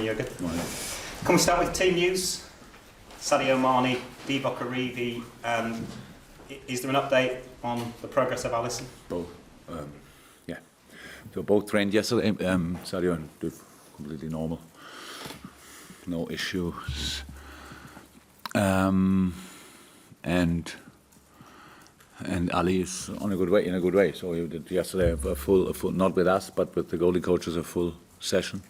Morning, Jürgen. Morning. Can we start with team news? Sadio Mane, Divock Origi, is there an update on the progress of Alisson? Both. Yeah. So both trained yesterday. Sadio did completely normal. No issues. And Ali is in a good way. So he did yesterday a full, not with us, but with the goalie coaches, a full session.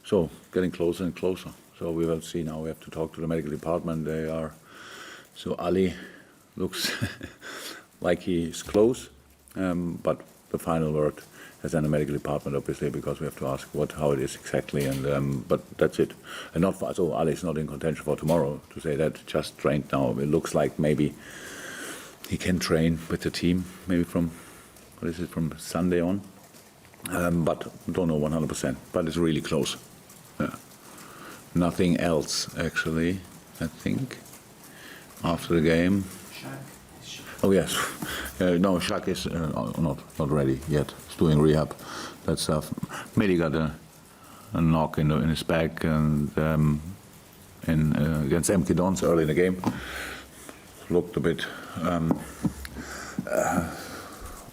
So getting closer and closer. So we will see now. We have to talk to the medical department. So Ali looks like he is close, but the final word has then the medical department, obviously, because we have to ask how it is exactly. And but that's it. And not for, so Ali is not in contention for tomorrow. To say that, just trained now. It looks like maybe he can train with the team, maybe from Sunday on. But don't know 100%. But it's really close. Yeah. Nothing else, actually, I think, after the game. Oh, yes. No, Shaq is not ready yet. He's doing rehab. That stuff. Maybe got a knock in his back and against MK Dons early in the game. Looked a bit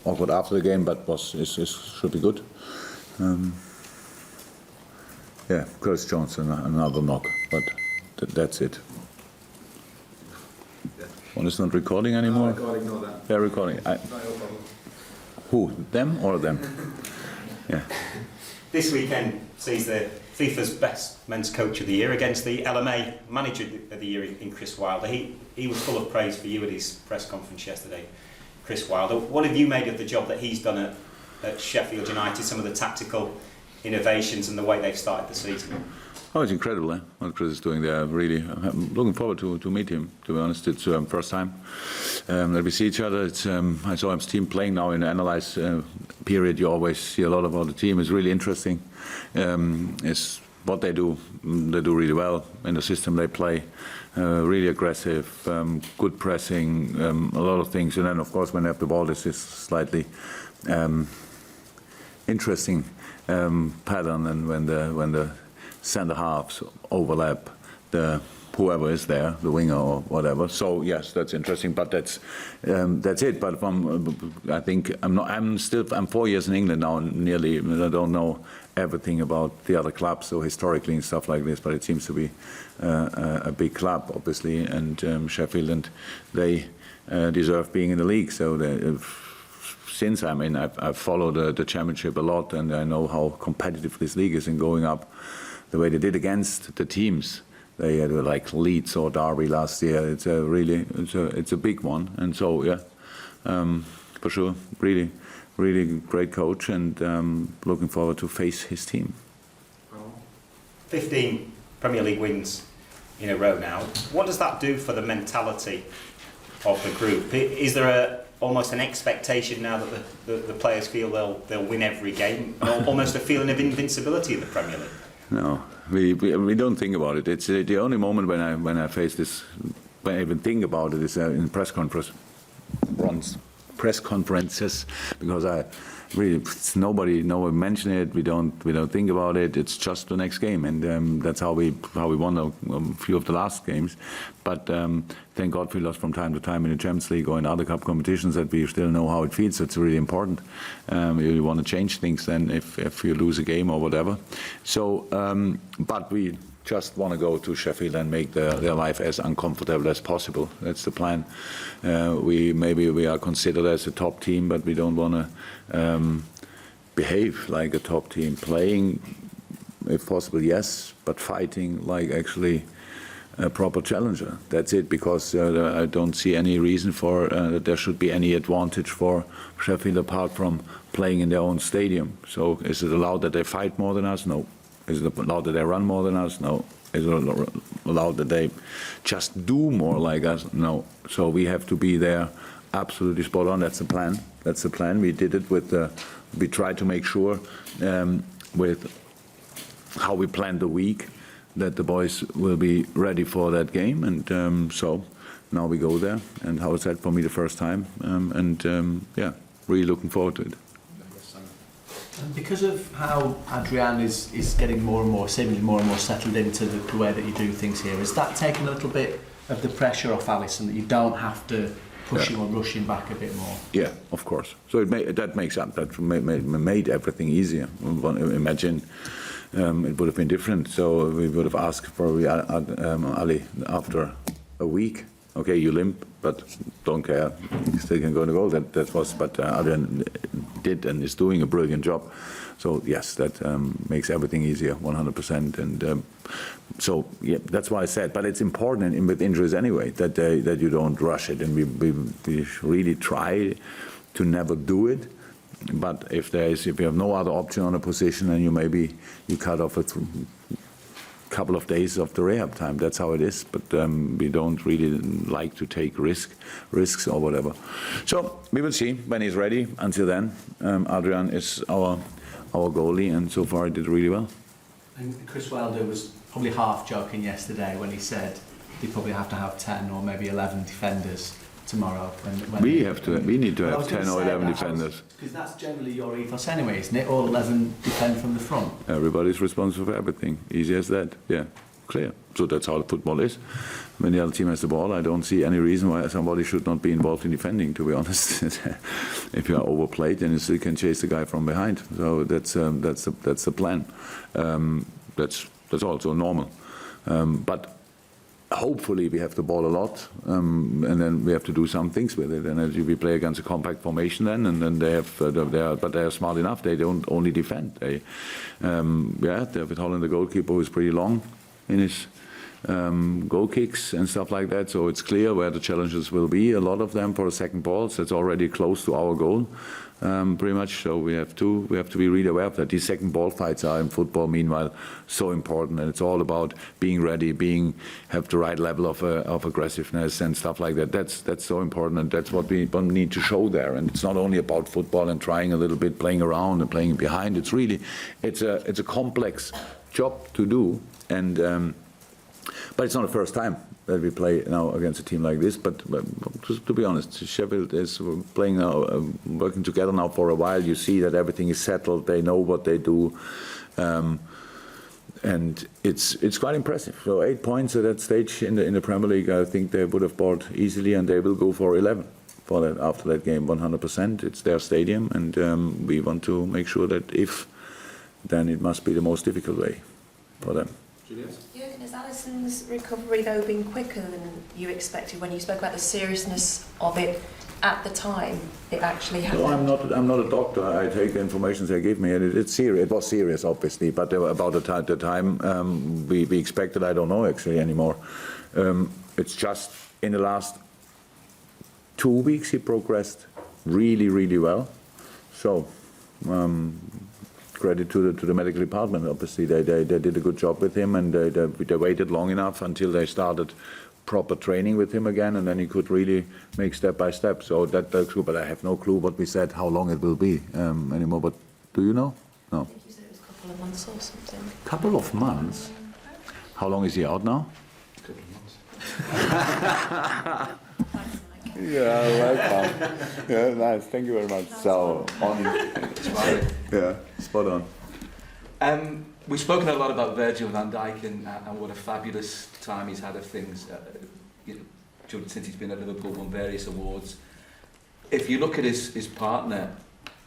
awkward after the game, but should be good. Yeah, Curtis Johnson, another knock, but that's it. One is not recording anymore? Recording, no, that. They're recording. Not your problem. Who? Them or them? Yeah. This weekend sees the FIFA's best men's coach of the year against the LMA manager of the year in Chris Wilder. He was full of praise for you at his press conference yesterday, Chris Wilder. What have you made of the job that he's done at Sheffield United, some of the tactical innovations and the way they've started the season? Oh, it's incredible, what Chris is doing there. Really, I'm looking forward to meet him, to be honest. It's first time that we see each other. I saw his team playing now in the analyze period. You always see a lot about the team. It's really interesting. It's what they do. They do really well in the system they play. Really aggressive, good pressing, a lot of things. And then, of course, when they have the ball, this is slightly interesting pattern. And when the centre halves overlap whoever is there, the winger or whatever. So yes, that's interesting. But that's it. But I think I'm 4 years in England now, nearly. I don't know everything about the other clubs, so historically and stuff like this. But it seems to be a big club, obviously, and Sheffield, and they deserve being in the league. So since I've followed the championship a lot, and I know how competitive this league is in going up. The way they did against the teams, they had like Leeds or Derby last year. It's a big one, and so yeah, for sure, really great coach, and looking forward to face his team. 15 Premier League wins in a row now. What does that do for the mentality of the group? Is there almost an expectation now that the players feel they'll win every game, almost a feeling of invincibility in the Premier League? No, we don't think about it. It's the only moment when I face this, when I even think about it, is in press conferences, because nobody mention it. We don't think about it. It's just the next game, and that's how we won a few of the last games. But thank God we lost from time to time in the Champions League or in other cup competitions, that we still know how it feels. It's really important. You want to change things then if you lose a game or whatever. So, but we just want to go to Sheffield and make their life as uncomfortable as possible. That's the plan. We are considered as a top team, but we don't want to behave like a top team. Playing, if possible, yes, but fighting like actually a proper challenger. That's it, because I don't see any reason for that there should be any advantage for Sheffield apart from playing in their own stadium. So is it allowed that they fight more than us? No. Is it allowed that they run more than us? No. Is it allowed that they just do more like us? No. So we have to be there absolutely spot on. That's the plan. That's the plan. We did it with, we tried to make sure with how we planned the week that the boys will be ready for that game. And so now we go there. And how is that for me the first time? Yeah, really looking forward to it. And because of how Adrian is getting seemingly more and more settled into the way that you do things here, has that taken a little bit of the pressure off Alisson, that you don't have to push him or rush him back a bit more? Yeah, of course. So that made everything easier. Imagine it would have been different. So we would have asked probably Ali after a week. Okay, you limp, but don't care. You still can go to goal. But Adrian did and is doing a brilliant job. So yes, that makes everything easier, 100%. And so yeah, that's why I said. But it's important with injuries anyway that you don't rush it, and we really try to never do it. But if you have no other option on a position, and you cut off a couple of days of the rehab time. That's how it is. But we don't really like to take risks or whatever. So we will see when he's ready. Until then, Adrian is our goalie, and so far he did really well. And Chris Wilder was probably half joking yesterday when he said they probably have to have 10 or maybe 11 defenders tomorrow. We need to have 10 or 11 defenders. Because that's generally your ethos anyway, isn't it? All 11 defend from the front. Everybody's responsible for everything. Easy as that. Yeah, clear. So that's how football is. When the other team has the ball, I don't see any reason why somebody should not be involved in defending, to be honest. If you are overplayed, then you still can chase the guy from behind. So that's the plan. That's also normal. But hopefully we have the ball a lot, and then we have to do some things with it. And as we play against a compact formation, then they are smart enough. They don't only defend. They have with Holland the goalkeeper who is pretty long in his goal kicks and stuff like that. So it's clear where the challenges will be. A lot of them for the second balls. That's already close to our goal. Pretty much, so we have to be really aware of that. These second ball fights are in football, meanwhile, so important, and it's all about being ready, have the right level of aggressiveness and stuff like that. That's so important, and that's what we need to show there. And it's not only about football and trying a little bit, playing around and playing behind. It's a complex job to do, and but it's not the first time that we play now against a team like this. But to be honest, Sheffield is playing now, working together now for a while. You see that everything is settled. They know what they do, and it's quite impressive. So 8 points at that stage in the Premier League, I think they would have bought easily, and they will go for 11 for that after that game, 100%. It's their stadium, and we want to make sure that then it must be the most difficult way for them. Jürgen, has Alisson's recovery though been quicker than you expected when you spoke about the seriousness of it at the time it actually happened? No, I'm not a doctor. I take the information they give me, and it's serious. It was serious, obviously, but about the time we expected, I don't know actually anymore. It's just in the last 2 weeks he progressed really, really well. So. Credit to the medical department. Obviously, they did a good job with him, and they waited long enough until they started proper training with him again, and then he could really make step by step. So that's good. But I have no clue what we said, how long it will be anymore. But do you know? No. I think you said it was a couple of months or something. Couple of months. How long is he out now? A couple of months. Yeah, welcome. Yeah, nice. Thank you very much. So, spot on. We've spoken a lot about Virgil van Dijk and what a fabulous time he's had of things since he's been at Liverpool, won various awards. If you look at his partner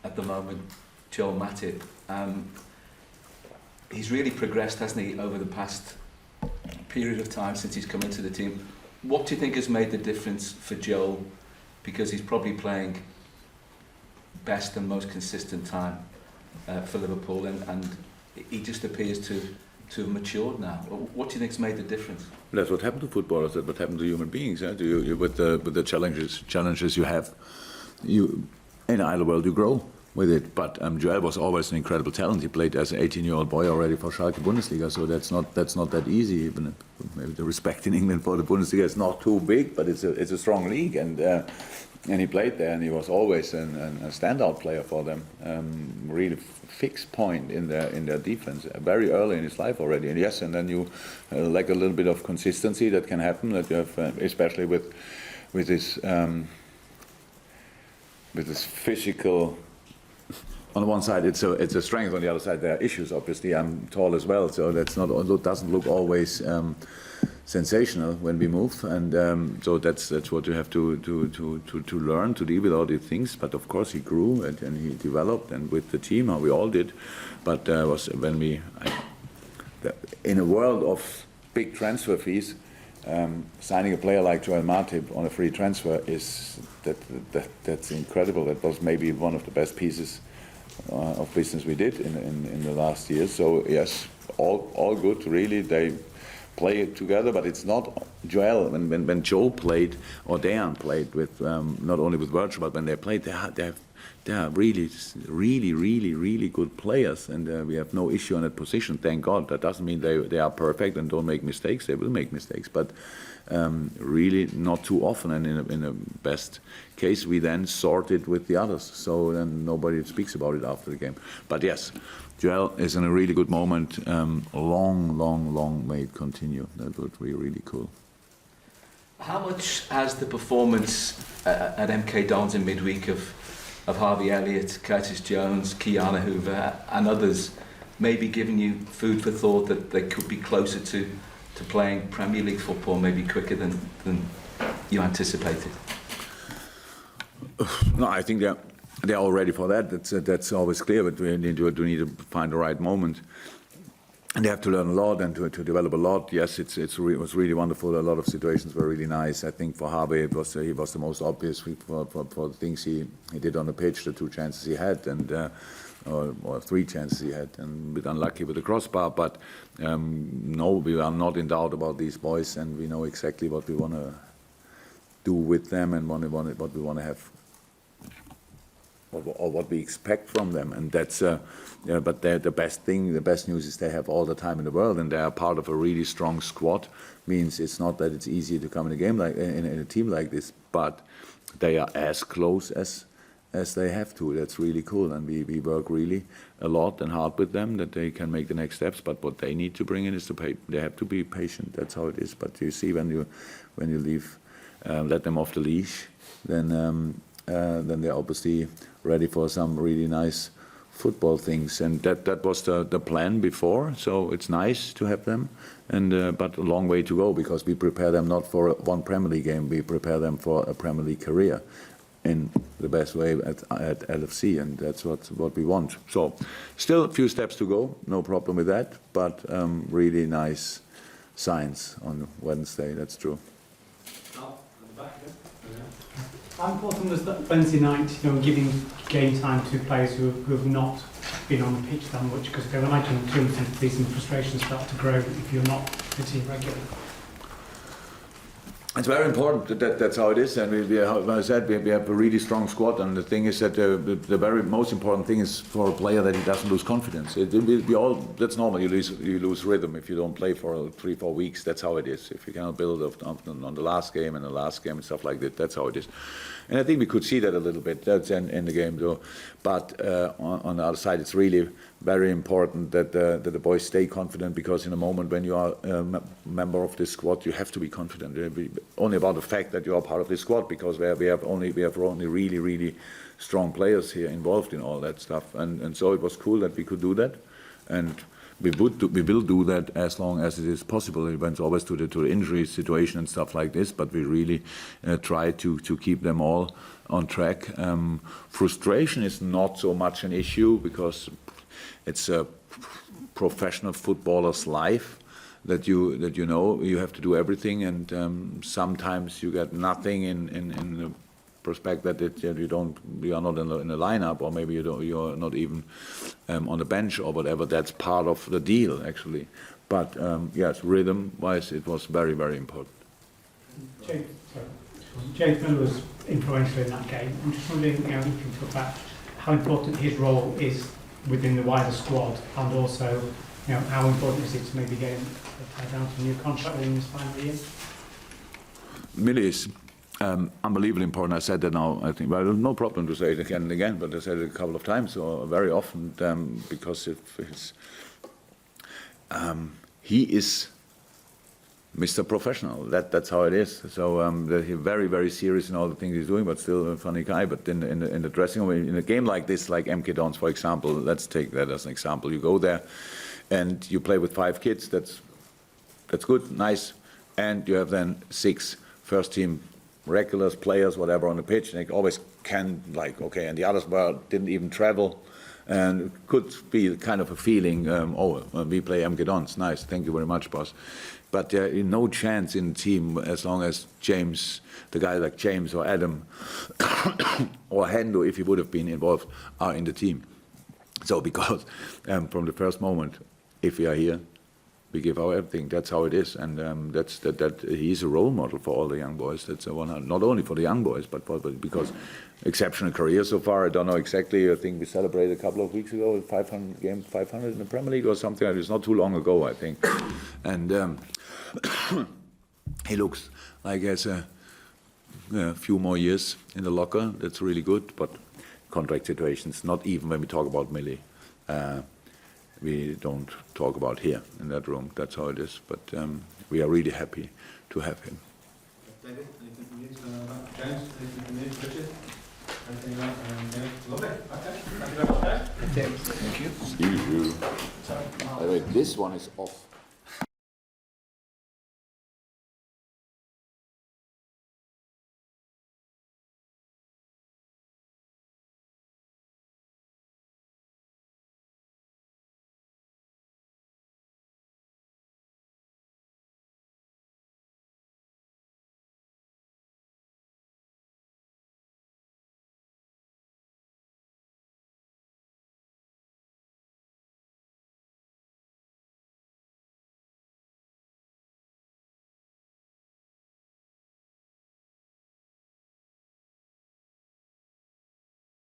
at the moment, Joel Matip, he's really progressed, hasn't he, over the past period of time since he's come into the team. What do you think has made the difference for Joel? Because he's probably playing best and most consistent time for Liverpool, and he just appears to have matured now. What do you think's made the difference? That's what happened to footballers. That's what happened to human beings. With the challenges you have, in the idle world you grow with it. But Joel was always an incredible talent. He played as an 18-year-old boy already for Schalke Bundesliga, so that's not that easy. Even maybe the respect in England for the Bundesliga is not too big, but it's a strong league, and he played there, and he was always a standout player for them. Really fixed point in their defense very early in his life already. And yes, and then you lack a little bit of consistency that can happen. That you have, especially with this physical on the one side it's a strength, on the other side there are issues. Obviously, I'm tall as well, so that's not, doesn't look always sensational when we move, and so that's what you have to learn to deal with all these things. But of course he grew and he developed, and with the team, how we all did. But was when in a world of big transfer fees, signing a player like Joel Matip on a free transfer that's incredible. That was maybe one of the best pieces of business we did in the last year. So yes, all good really. They play together, but it's not Joel. When Joe played or Dejan played with not only with Virgil, but when they played, they are really good players, and we have no issue on that position. Thank God. That doesn't mean they are perfect and don't make mistakes. They will make mistakes, but really not too often. And in a best case, we then sort it with the others. So then nobody speaks about it after the game. But yes, Joel is in a really good moment. Long may it continue. That would be really cool. How much has the performance at MK Dons in midweek of Harvey Elliott, Curtis Jones, Kiana Hoover and others maybe given you food for thought that they could be closer to playing Premier League football maybe quicker than you anticipated? No, I think they're all ready for that. That's always clear, but we need to find the right moment. And they have to learn a lot and to develop a lot. Yes, it was really wonderful. A lot of situations were really nice. I think for Harvey, he was the most obvious for the things he did on the pitch, the 2 chances he had, and or 3 chances he had, and a bit unlucky with the crossbar. But no, we are not in doubt about these boys, and we know exactly what we want to do with them and what we want to have. Or what we expect from them, and that's but the best news is they have all the time in the world, and they are part of a really strong squad. Means it's not that it's easy to come in a game like in a team like this, but they are as close as they have to. That's really cool, and we work really a lot and hard with them that they can make the next steps. But what they need to bring in is they have to be patient. That's how it is. But you see when you leave, let them off the leash, then they're obviously ready for some really nice football things, and that was the plan before. So it's nice to have them, and but a long way to go, because we prepare them not for one Premier League game, we prepare them for a Premier League career in the best way at LFC, and that's what we want. So still a few steps to go, no problem with that, but really nice signs on Wednesday, that's true. How important was that Wednesday night, giving game time to players who have not been on the pitch that much? Because I can imagine during the season frustrations start to grow if you're not pitching regularly. It's very important that's how it is, and as I said, we have a really strong squad, and the thing is that the very most important thing is for a player that he doesn't lose confidence. That's normal. You lose rhythm if you don't play for 3-4 weeks. That's how it is. If you cannot build on the last game and stuff like that, that's how it is. And I think we could see that a little bit. That's in the game though. But on the other side, it's really very important that the boys stay confident, because in a moment when you are a member of this squad, you have to be confident. Only about the fact that you are part of this squad, because we have only really strong players here involved in all that stuff, and so it was cool that we could do that, and we will do that as long as it is possible. It went always to the injury situation and stuff like this, but we really try to keep them all on track. Frustration is not so much an issue, because it's a professional footballer's life. That you know you have to do everything, and sometimes you get nothing in the prospect that you are not in the lineup, or maybe you're not even on the bench or whatever. That's part of the deal actually. But yes, rhythm-wise, it was very, very important. James Milner was influential in that game. I'm just wondering, if you can talk about how important his role is within the wider squad, and also, how important is it to maybe get him down to a new contract within this final year? Millie is unbelievably important. I said that now, I think. Well, no problem to say it again and again, but I said it a couple of times, or very often, because he is Mr. Professional. That's how it is. So he's very, very serious in all the things he's doing, but still a funny guy. But in the dressing room, in a game like this, like MK Dons, for example, let's take that as an example. You go there, and you play with 5 kids. That's good, nice. And you have then 6 first-team regulars, players, whatever, on the pitch. And they always can, like, okay. And the others didn't even travel. And it could be kind of a feeling, we play MK Dons, nice, thank you very much, boss. But no chance in the team as long as James, the guy like James or Adam or Hendo, if he would have been involved, are in the team. So because from the first moment, if we are here, we give our everything. That's how it is, and that he's a role model for all the young boys. That's not only for the young boys, but because exceptional career so far. I don't know exactly. I think we celebrated a couple of weeks ago 500 in the Premier League or something. It's not too long ago, I think, and he looks like he has a few more years in the locker. That's really good, but contract situations. Not even when we talk about Millie. We don't talk about here in that room. That's how it is. But we are really happy to have him. David, anything from you? James, anything from you? Richard? Anything like that? Lovely. Okay. Thank you very much, guys. Thank you. See you. By the way, this one is off.